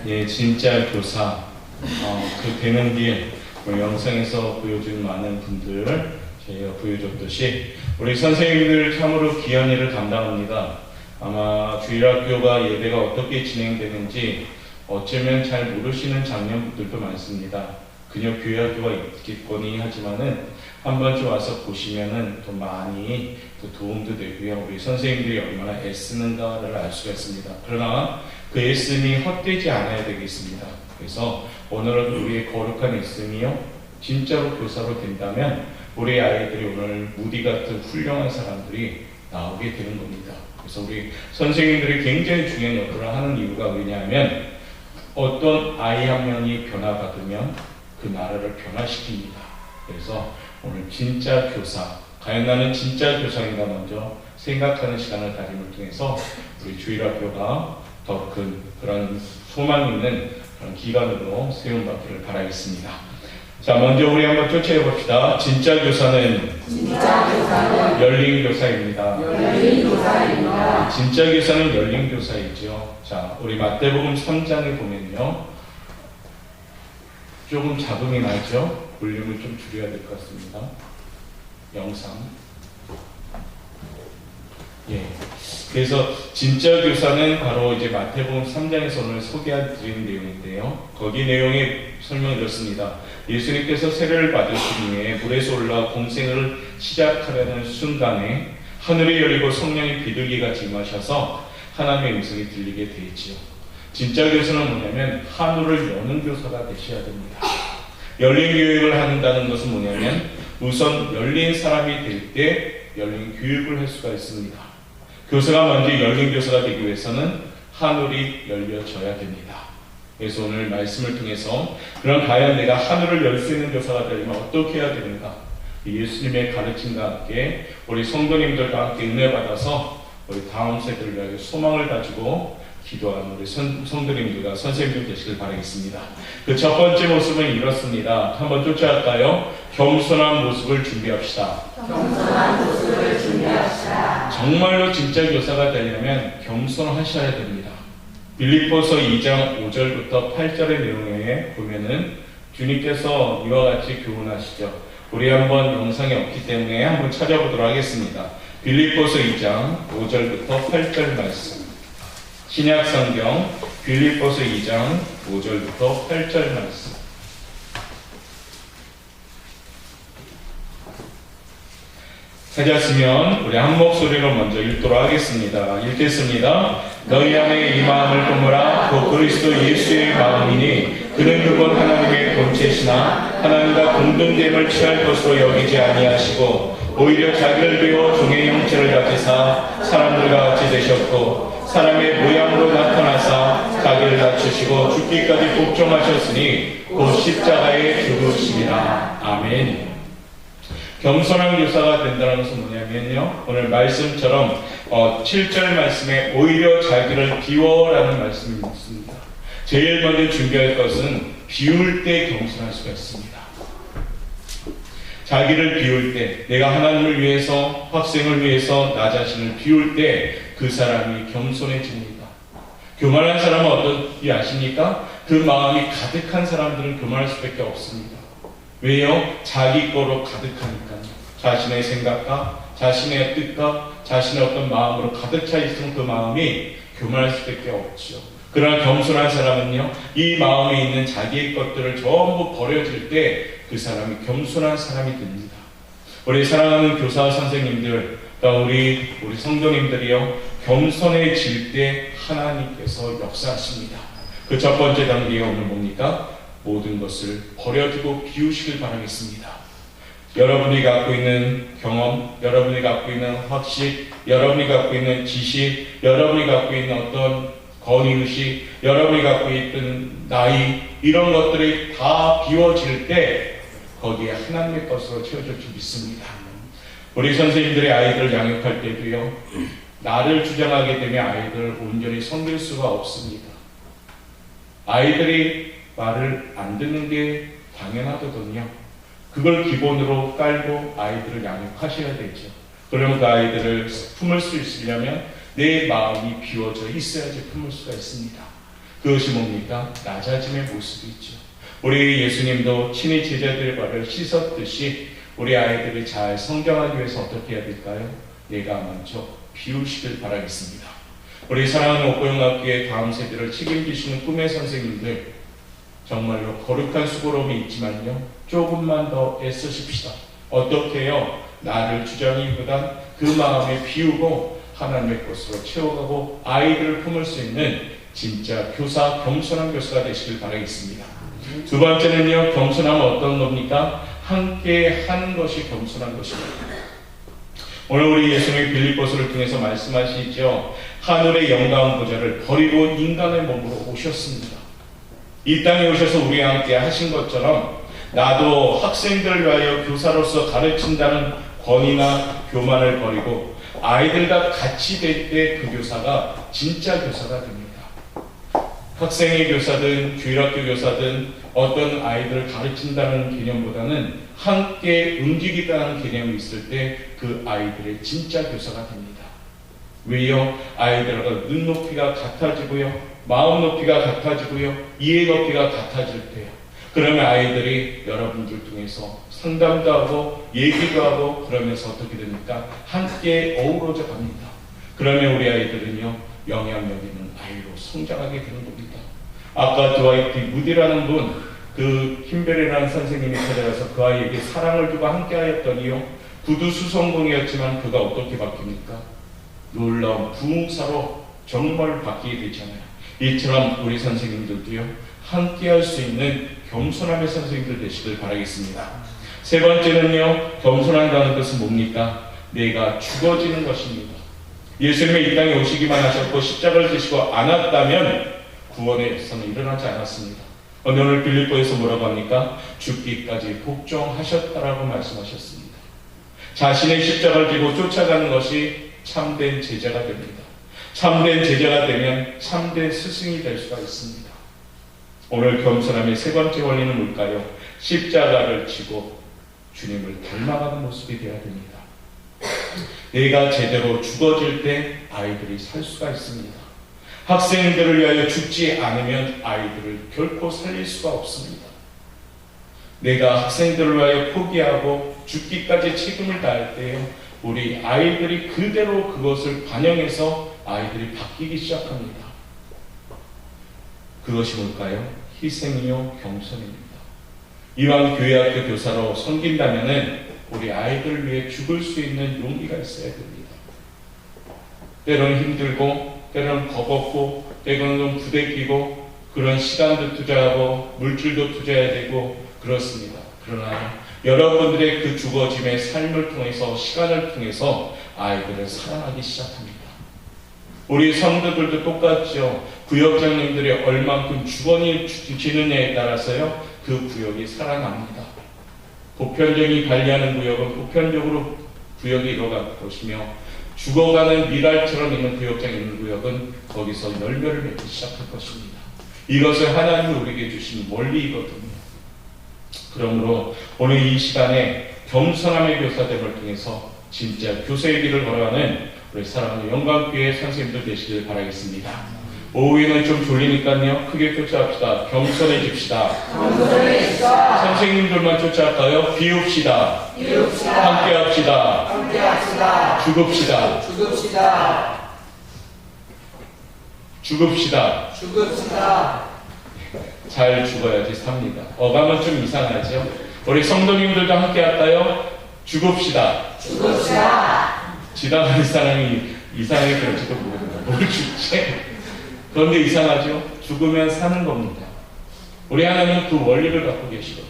예, 진짜 교사, 그 되는 길, 영상에서 보여준 많은 분들, 저희가 보여줬듯이, 우리 선생님들 참으로 귀한 일을 감당합니다. 아마 주일학교가 예배가 어떻게 진행되는지 어쩌면 잘 모르시는 장면들도 많습니다. 그냥 교회학교가 있겠거니 하지만은 한 번쯤 와서 보시면은 더 많이 또 도움도 되고요. 우리 선생님들이 얼마나 애쓰는가를 알 수가 있습니다. 그러나 그 애씀이 헛되지 않아야 되겠습니다. 그래서 오늘은 우리의 거룩한 애씀이요, 진짜로 교사로 된다면 우리 아이들이 오늘 무디 같은 훌륭한 사람들이 나오게 되는 겁니다. 그래서 우리 선생님들이 굉장히 중요한 역할을 하는 이유가 왜냐하면 어떤 아이 한 명이 변화받으면 그 나라를 변화시킵니다. 그래서 오늘 진짜 교사, 과연 나는 진짜 교사인가 먼저 생각하는 시간을 가짐을 통해서 우리 주일학교가 더 큰 그런 소망 있는 그런 기관으로 세움받기를 바라겠습니다. 자, 먼저 우리 한번 쫓아해 봅시다. 진짜 교사는 열린 교사입니다. 진짜 교사는 열린 교사이죠. 자, 우리 마태복음 3장에 보면요, 조금 잡음이 나죠? 볼륨을 좀 줄여야 될 것 같습니다. 영상. 예. 그래서 진짜 교사는 바로 이제 마태복음 3장에서 오늘 소개해드리는 내용인데요. 거기 내용에 설명을 드렸습니다. 예수님께서 세례를 받으신 후에 물에서 올라 공생을 시작하려는 순간에 하늘이 열리고 성령이 비둘기같이 임하셔서 하나님의 음성이 들리게 되었지요. 진짜 교사는 뭐냐면 하늘을 여는 교사가 되셔야 됩니다. 열린 교육을 한다는 것은 뭐냐면 우선 열린 사람이 될 때 열린 교육을 할 수가 있습니다. 교사가 먼저 열린 교사가 되기 위해서는 하늘이 열려져야 됩니다. 그래서 오늘 말씀을 통해서 그럼 과연 내가 하늘을 열 수 있는 교사가 되려면 어떻게 해야 되는가? 예수님의 가르침과 함께 우리 성도님들과 함께 은혜 받아서 우리 다음 세대를 위하여 소망을 가지고 기도하는 우리 성도님들과 선생님들 되시길 바라겠습니다. 그 첫 번째 모습은 이렇습니다. 한번 쫓아갈까요? 겸손한 모습을 준비합시다. 정말로 진짜 교사가 되려면 겸손하셔야 됩니다. 빌립보서 2장 5절부터 8절의 내용에 보면은 주님께서 이와 같이 교훈하시죠. 우리 한번 영상이 없기 때문에 한번 찾아보도록 하겠습니다. 빌립보서 2장 5절부터 8절 말씀. 신약 성경 빌립보서 2장 5절부터 8절 말씀. 찾았으면 우리 한 목소리로 먼저 읽도록 하겠습니다. 읽겠습니다. 너희 안에 이 마음을 품으라. 곧 그리스도 예수의 마음이니 그는 그분 하나님의 본체시나 하나님과 공동됨을 취할 것으로 여기지 아니하시고 오히려 자기를 비워 종의 형체를 가지사 사람들과 같이 되셨고 사람의 모양으로 나타나사 자기를 낮추시고 죽기까지 복종하셨으니 곧 십자가에 죽으심이라. 아멘. 겸손한 교사가 된다는 것은 뭐냐면요, 오늘 말씀처럼 7절 말씀에 오히려 자기를 비워라는 말씀이 있습니다. 제일 먼저 준비할 것은 비울 때 겸손할 수가 있습니다. 자기를 비울 때, 내가 하나님을 위해서, 학생을 위해서 나 자신을 비울 때 그 사람이 겸손해집니다. 교만한 사람은 어떻게 아십니까? 그 마음이 가득한 사람들은 교만할 수밖에 없습니다. 왜요? 자기 거로 가득하니까요. 자신의 생각과 자신의 뜻과 자신의 어떤 마음으로 가득 차 있으면 그 마음이 교만할 수밖에 없죠. 그러나 겸손한 사람은요, 이 마음에 있는 자기의 것들을 전부 버려질 때 그 사람이 겸손한 사람이 됩니다. 우리 사랑하는 교사 선생님들, 우리 성도님들이요, 겸손해질 때 하나님께서 역사하십니다. 그 첫 번째 단계가 오늘 뭡니까? 모든 것을 버려두고 비우시길 바라겠습니다. 여러분이 갖고 있는 경험, 여러분이 갖고 있는 학식, 여러분이 갖고 있는 지식, 여러분이 갖고 있는 어떤 권위의식, 여러분이 갖고 있던 나이, 이런 것들이 다 비워질 때 거기에 하나님의 것으로 채워질 줄 믿습니다. 우리 선생님들의 아이들을 양육할 때도요, 나를 주장하게 되면 아이들을 온전히 섬길 수가 없습니다. 아이들이 말을 안 듣는 게 당연하거든요. 그걸 기본으로 깔고 아이들을 양육하셔야 되죠. 그러면 그 아이들을 품을 수 있으려면 내 마음이 비워져 있어야지 품을 수가 있습니다. 그것이 뭡니까? 낮아짐의 모습이죠. 우리 예수님도 친히 제자들의 발을 씻었듯이 우리 아이들을 잘 성장하기 위해서 어떻게 해야 될까요? 내가 먼저 비우시길 바라겠습니다. 우리 사랑하는 옥고영학교의 다음 세대를 책임지시는 꿈의 선생님들, 정말로 거룩한 수고로움이 있지만요, 조금만 더 애쓰십시다. 어떻게 해요? 나를 주장이보단 그 마음에 비우고 하나님의 것으로 채워가고 아이들을 품을 수 있는 진짜 교사, 겸손한 교사가 되시길 바라겠습니다. 두 번째는요, 겸손하면 어떤 겁니까? 함께 하는 것이 겸손한 것입니다. 오늘 우리 예수님이 빌립보서를 통해서 말씀하시죠. 하늘의 영광 보좌를 버리고 인간의 몸으로 오셨습니다. 이 땅에 오셔서 우리와 함께 하신 것처럼 나도 학생들을 위하여 교사로서 가르친다는 권위나 교만을 버리고 아이들과 같이 될 때 그 교사가 진짜 교사가 됩니다. 학생의 교사든 교일학교 교사든 어떤 아이들을 가르친다는 개념보다는 함께 움직이다는 개념이 있을 때 그 아이들의 진짜 교사가 됩니다. 왜요? 아이들과 눈높이가 같아지고요, 마음 높이가 같아지고요, 이해 높이가 같아질 때요. 그러면 아이들이 여러분들 통해서 상담도 하고 얘기도 하고 그러면서 어떻게 됩니까? 함께 어우러져 갑니다. 그러면 우리 아이들은요, 영향력 있는 아이로 성장하게 되는 겁니다. 아까 드와이트 무디라는 분, 그 킴베리라는 선생님이 찾아가서 그 아이에게 사랑을 주고 함께 하였더니요, 구두 수성공이었지만 그가 어떻게 바뀝니까? 놀라운 부흥사로 정말 바뀌게 되잖아요. 이처럼 우리 선생님들도요, 함께 할 수 있는 겸손함의 선생님들 되시길 바라겠습니다. 세 번째는요, 겸손한다는 것은 뭡니까? 내가 죽어지는 것입니다. 예수님이 이 땅에 오시기만 하셨고 십자가를 지시고 않았다면 구원의 역사는 일어나지 않았습니다. 오늘 빌립보에서 뭐라고 합니까? 죽기까지 복종하셨다라고 말씀하셨습니다. 자신의 십자가를 지고 쫓아가는 것이 참된 제자가 됩니다. 참된 제자가 되면 참된 스승이 될 수가 있습니다. 오늘 겸손함의 세 번째 원리는 뭘까요? 십자가를 지고 주님을 닮아가는 모습이 되어야 됩니다. 내가 제대로 죽어질 때 아이들이 살 수가 있습니다. 학생들을 위하여 죽지 않으면 아이들을 결코 살릴 수가 없습니다. 내가 학생들을 위하여 포기하고 죽기까지 책임을 다할 때요, 우리 아이들이 그대로 그것을 반영해서 아이들이 바뀌기 시작합니다. 그것이 뭘까요? 희생이요, 겸손입니다. 이왕 교회학교 교사로 섬긴다면은 우리 아이들을 위해 죽을 수 있는 용기가 있어야 됩니다. 때로는 힘들고, 때로는 버겁고, 때로는 부대끼고, 그런 시간도 투자하고, 물질도 투자해야 되고, 그렇습니다. 그러나 여러분들의 그 죽어짐의 삶을 통해서, 시간을 통해서 아이들을 사랑하기 시작합니다. 우리 성도들도 똑같죠. 구역장님들이 얼만큼 주거니 지느냐에 따라서요, 그 구역이 살아납니다. 보편적인 관리하는 구역은 보편적으로 구역이 이뤄갈 것이며, 죽어가는 미랄처럼 있는 구역장에 있는 구역은 거기서 열매를 맺기 시작할 것입니다. 이것을 하나님이 우리에게 주신 원리이거든요. 그러므로 오늘 이 시간에 겸손함의 교사됨을 통해서 진짜 교사의 길을 걸어가는 우리 사랑하는 영광교회 선생님들 되시길 바라겠습니다. 오후에는 좀 졸리니까요, 크게 쫓아갑시다. 겸손해집시다. 선생님들만 쫓아갈까요? 비웁시다. 함께합시다. 죽읍시다. 잘 죽어야지 삽니다. 어감은 좀 이상하죠? 우리 성도님들도 함께 할까요? 죽읍시다. 지나가는 사람이 이상하게 그럴지도 모릅니다. 뭘 죽지? 그런데 이상하죠? 죽으면 사는 겁니다. 우리 하나님은 그 원리를 갖고 계시거든요.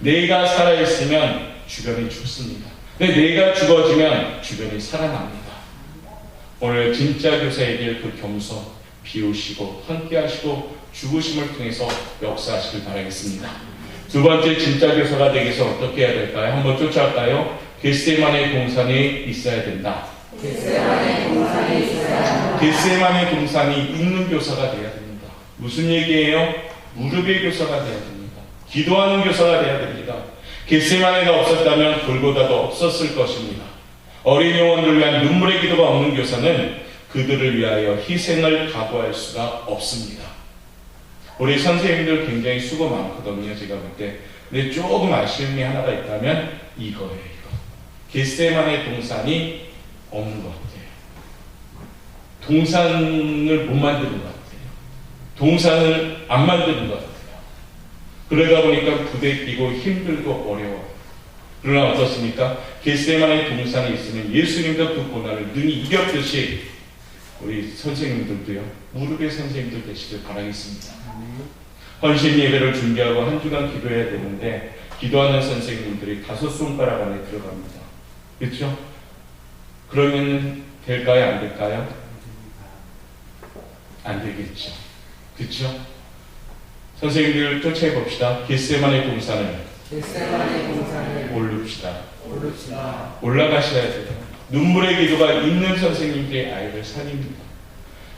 내가 살아있으면 주변이 죽습니다. 근데 내가 죽어지면 주변이 살아납니다. 오늘 진짜 교사의 길 그 겸손 비우시고 함께하시고 죽으심을 통해서 역사하시길 바라겠습니다. 두 번째 진짜 교사가 되기 위해서 어떻게 해야 될까요? 한번 쫓아갈까요? 겟세마네 동산에 있어야 된다. 겟세마네 동산이 있는 교사가 되어야 됩니다. 무슨 얘기예요? 무릎의 교사가 되어야 됩니다. 기도하는 교사가 되어야 됩니다. 겟세마네가 없었다면 골고다도 없었을 것입니다. 어린 영혼들을 위한 눈물의 기도가 없는 교사는 그들을 위하여 희생을 각오할 수가 없습니다. 우리 선생님들 굉장히 수고 많거든요, 제가 볼 때. 근데 조금 아쉬움이 하나가 있다면 이거예요, 이거. 겟세마네 동산이 없는 것 같아요. 동산을 못 만드는 것 같아요. 동산을 안 만드는 것 같아요. 그러다 보니까 부대끼고 힘들고 어려워. 그러나 어떻습니까? 겟세마네 동산이 있으면 예수님도 그 고난을 능히 이겼듯이 우리 선생님들도요, 무릎의 선생님들 되시길 바라겠습니다. 헌신 예배를 준비하고 한 주간 기도해야 되는데 기도하는 선생님들이 5손가락 안에 들어갑니다. 그렇죠? 그러면 될까요? 안 될까요? 안 되겠죠. 그렇죠? 선생님들 쫓아해 봅시다. 겟세마네 동산을 오릅시다. 올라가셔야 돼요. 눈물의 기도가 있는 선생님들의 아이를 살립니다.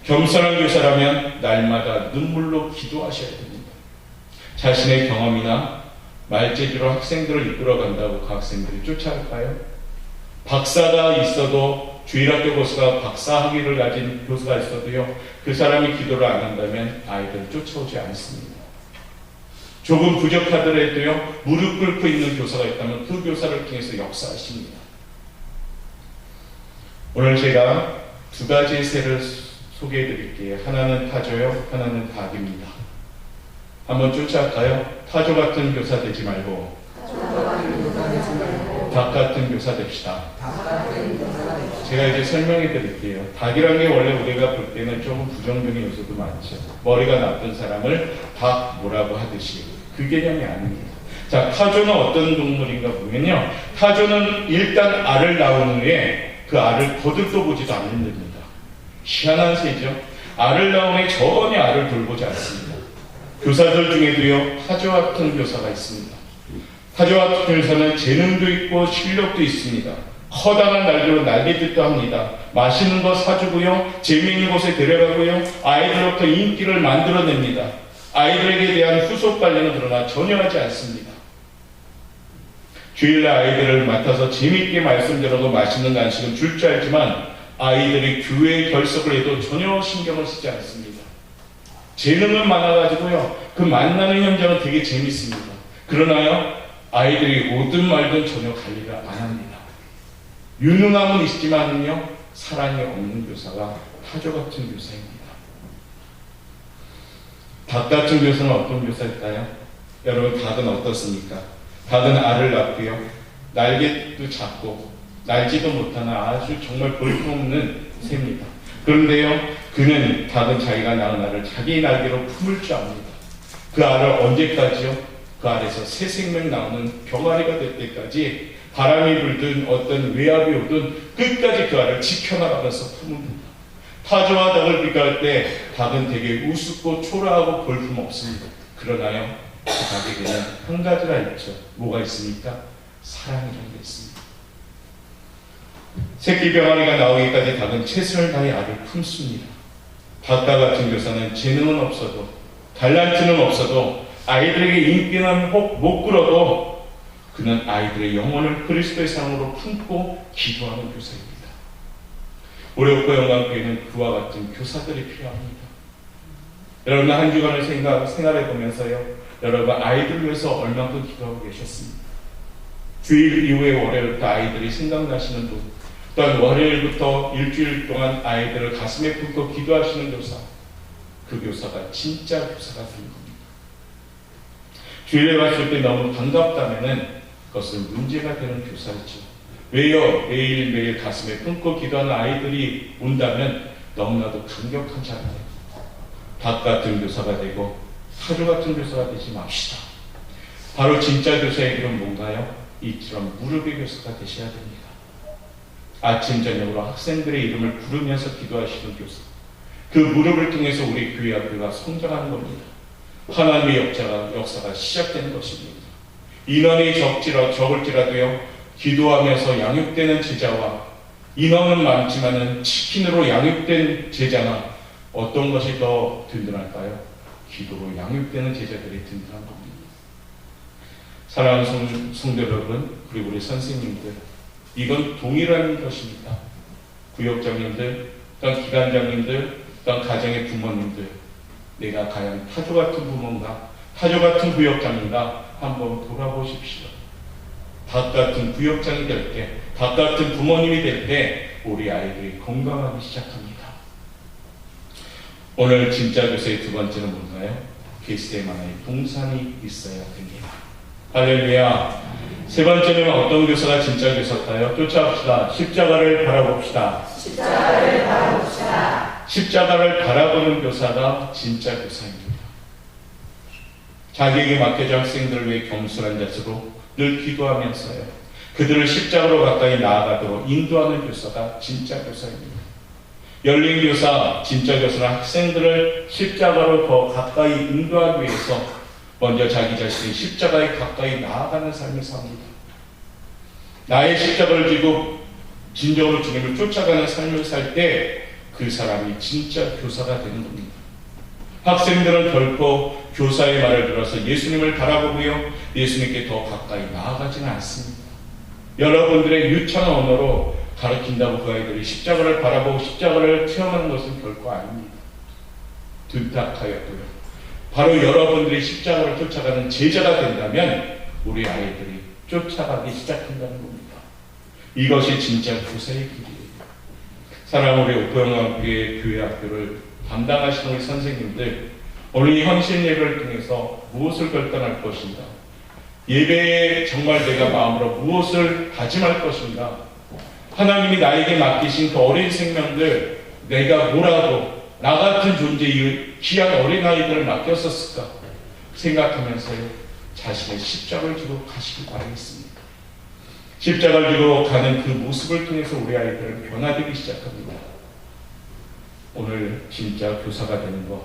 겸손한 교사라면 날마다 눈물로 기도하셔야 됩니다. 자신의 경험이나 말재주로 학생들을 이끌어간다고 그 학생들이 쫓아갈까요? 박사가 있어도 주일학교 교수가 박사 학위를 가진 교수가 있어도요, 그 사람이 기도를 안 한다면 아이들 쫓아오지 않습니다. 조금 부족하더라도요, 무릎 꿇고 있는 교사가 있다면 그 교사를 통해서 역사하십니다. 오늘 제가 2가지의 새를 소개해 드릴게요. 하나는 타조요, 하나는 닭입니다. 한번 쫓아갈까요? 타조 같은 교사 되지 말고 닭 같은 교사 됩시다. 제가 이제 설명해 드릴게요. 닭이라는 게 원래 우리가 볼 때는 조금 부정적인 요소도 많죠. 머리가 나쁜 사람을 닭 뭐라고 하듯이 그 개념이 아닙니다. 자, 타조는 어떤 동물인가 보면요, 타조는 일단 알을 낳은 후에 그 알을 거들떠 보지도 않는답니다. 희한한 새죠. 알을 낳은 후에 전혀 알을 돌보지 않습니다. 교사들 중에도요, 타조 같은 교사가 있습니다. 타조 같은 교사는 재능도 있고 실력도 있습니다. 커다란 날개로 날개짓도 합니다. 맛있는 거 사주고요, 재미있는 곳에 데려가고요, 아이들로부터 인기를 만들어냅니다. 아이들에게 대한 후속 관리는 그러나 전혀 하지 않습니다. 주일날 아이들을 맡아서 재미있게 말씀 들어도 맛있는 간식은 줄 줄 알지만 아이들이 교회에 결석을 해도 전혀 신경을 쓰지 않습니다. 재능은 많아가지고요, 그 만나는 현장은 되게 재밌습니다. 그러나요, 아이들이 오든 말든 전혀 관리를 안 합니다. 유능함은 있지만요, 사랑이 없는 교사가 타조 같은 교사입니다. 닭 같은 교사는 어떤 교사일까요? 여러분, 닭은 어떻습니까? 닭은 알을 낳고요, 날개도 작고 날지도 못하는 아주 정말 볼품없는 새입니다. 그런데요, 닭은 자기가 낳은 알을 자기 날개로 품을 줄 압니다. 그 알을 언제까지요? 그 알에서 새 생명 나오는 병아리가 될 때까지 바람이 불든 어떤 외압이 오든 끝까지 그 알을 지켜나가면서 품습니다. 타조와 닭을 비교할 때 닭은 되게 우습고 초라하고 볼품없습니다. 그러나요, 그 닭에게는 한 가지가 있죠. 뭐가 있습니까? 사랑이라는 게 있습니다. 새끼 병아리가 나오기까지 닭은 최선을 다해 알을 품습니다. 닭과 같은 교사는 재능은 없어도, 달란트는 없어도, 아이들에게 인기는 혹 못 끌어도 그는 아이들의 영혼을 그리스도의 사랑으로 품고 기도하는 교사입니다. 우리 옥고 영광교회는 그와 같은 교사들이 필요합니다. 여러분, 한 주간을 생각해 보면서요, 여러분 아이들 위해서 얼만큼 기도하고 계셨습니다. 주일 이후에 월요일부터 아이들이 생각나시는 분, 또한 월요일부터 일주일 동안 아이들을 가슴에 품고 기도하시는 교사, 그 교사가 진짜 교사가 되는 겁니다. 주일에 봤을 때 너무 반갑다면은 그것은 문제가 되는 교사이죠. 왜요? 매일매일 가슴에 품고 기도하는 아이들이 온다면 너무나도 감격한 자가요. 닭 같은 교사가 되고 타조 같은 교사가 되지 맙시다. 바로 진짜 교사의 길은 뭔가요? 이처럼 무릎의 교사가 되셔야 됩니다. 아침 저녁으로 학생들의 이름을 부르면서 기도하시는 교사, 그 무릎을 통해서 우리 교회 학교가 성장하는 겁니다. 하나님의 역사가 시작되는 것입니다. 인원이 적을지라도요, 기도하면서 양육되는 제자와 인원은 많지만은 치킨으로 양육된 제자나 어떤 것이 더 든든할까요? 기도로 양육되는 제자들이 든든한 겁니다. 사랑하는 성도 여러분, 그리고 우리 선생님들, 이건 동일한 것입니다. 구역장님들, 또한 기관장님들, 또한 가정의 부모님들, 내가 과연 타조 같은 부모인가, 타조 같은 구역장인가 한번 돌아보십시오. 닭 같은 구역장이 될 때, 닭 같은 부모님이 될 때 우리 아이들이 건강하기 시작합니다. 오늘 진짜 교사의 두 번째는 뭔가요? 겟세마네의 동산이 있어야 됩니다. 할렐루야. 세 번째는 어떤 교사가 진짜 교사일까요? 쫓아갑시다. 십자가를 바라봅시다. 십자가를 바라봅시다. 십자가를 바라보는 교사가 진짜 교사입니다. 자기에게 맡겨진 학생들을 위해 겸손한 자세로 늘 기도하면서요, 그들을 십자가로 가까이 나아가도록 인도하는 교사가 진짜 교사입니다. 열린 교사, 진짜 교사는 학생들을 십자가로 더 가까이 인도하기 위해서 먼저 자기 자신이 십자가에 가까이 나아가는 삶을 삽니다. 나의 십자가를 지고 진정으로 주님을 쫓아가는 삶을 살 때 그 사람이 진짜 교사가 되는 겁니다. 학생들은 결코 교사의 말을 들어서 예수님을 바라보고요, 예수님께 더 가까이 나아가지는 않습니다. 여러분들의 유창한 언어로 가르친다고 그 아이들이 십자가를 바라보고 십자가를 체험하는 것은 결코 아닙니다. 둔탁하였고요. 바로 여러분들이 십자가를 쫓아가는 제자가 된다면 우리 아이들이 쫓아가기 시작한다는 겁니다. 이것이 진짜 교사의 길이에요. 사랑하는 우리 오포영광교회 교회 학교를 담당하시는 우리 선생님들, 오늘 이 헌신 예배를 통해서 무엇을 결단할 것인가? 예배에 정말 내가 마음으로 무엇을 다짐할 것인가? 하나님이 나에게 맡기신 그 어린 생명들, 내가 뭐라도 나 같은 존재의 귀한 어린아이들을 맡겼었을까 생각하면서요, 자신의 십자가를 지고 가시기 바라겠습니다. 십자가를 지고 가는 그 모습을 통해서 우리 아이들은 변화되기 시작합니다. 오늘 진짜 교사가 되는 것,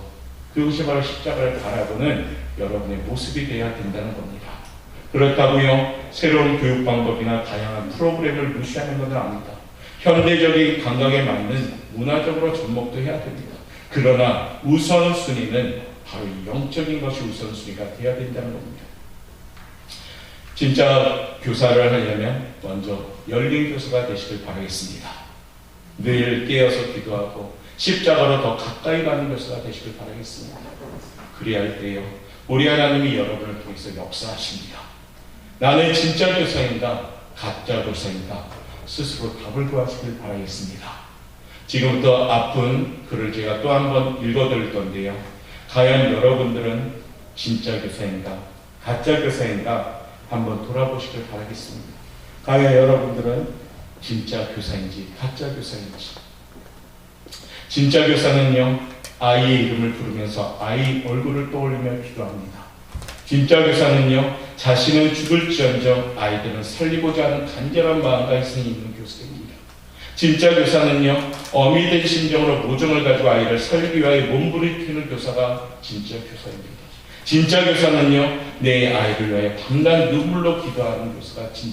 그것이 바로 십자가를 바라보는 여러분의 모습이 되어야 된다는 겁니다. 그렇다고요, 새로운 교육 방법이나 다양한 프로그램을 무시하는 것은 아닙니다. 현대적인 감각에 맞는 문화적으로 접목도 해야 됩니다. 그러나 우선순위는 바로 이 영적인 것이 우선순위가 되어야 된다는 겁니다. 진짜 교사를 하려면 먼저 열린 교사가 되시길 바라겠습니다. 늘 깨어서 기도하고 십자가로 더 가까이 가는 교사가 되시길 바라겠습니다. 그리할 때요, 우리 하나님이 여러분을 통해서 역사하십니다. 나는 진짜 교사인가 가짜 교사인가 스스로 답을 구하시길 바라겠습니다. 지금부터 아픈 글을 제가 또 한 번 읽어드릴 건데요, 과연 여러분들은 진짜 교사인가 가짜 교사인가 한번 돌아보시길 바라겠습니다. 과연 여러분들은 진짜 교사인지 가짜 교사인지. 진짜 교사는요, 아이의 이름을 부르면서 아이 얼굴을 떠올리며 기도합니다. 진짜 교사는요, 자신은 죽을지언정 아이들은 살리고자 하는 간절한 마음과 희생이 있는 교사입니다. 진짜 교사는요, 어미 된 심정으로 모종을 가지고 아이를 살리기 위하여 몸부림치는 교사가 진짜 교사입니다. 진짜 교사는요, 내 아이를 위하여 밤낮 눈물로 기도하는 교사가 진짜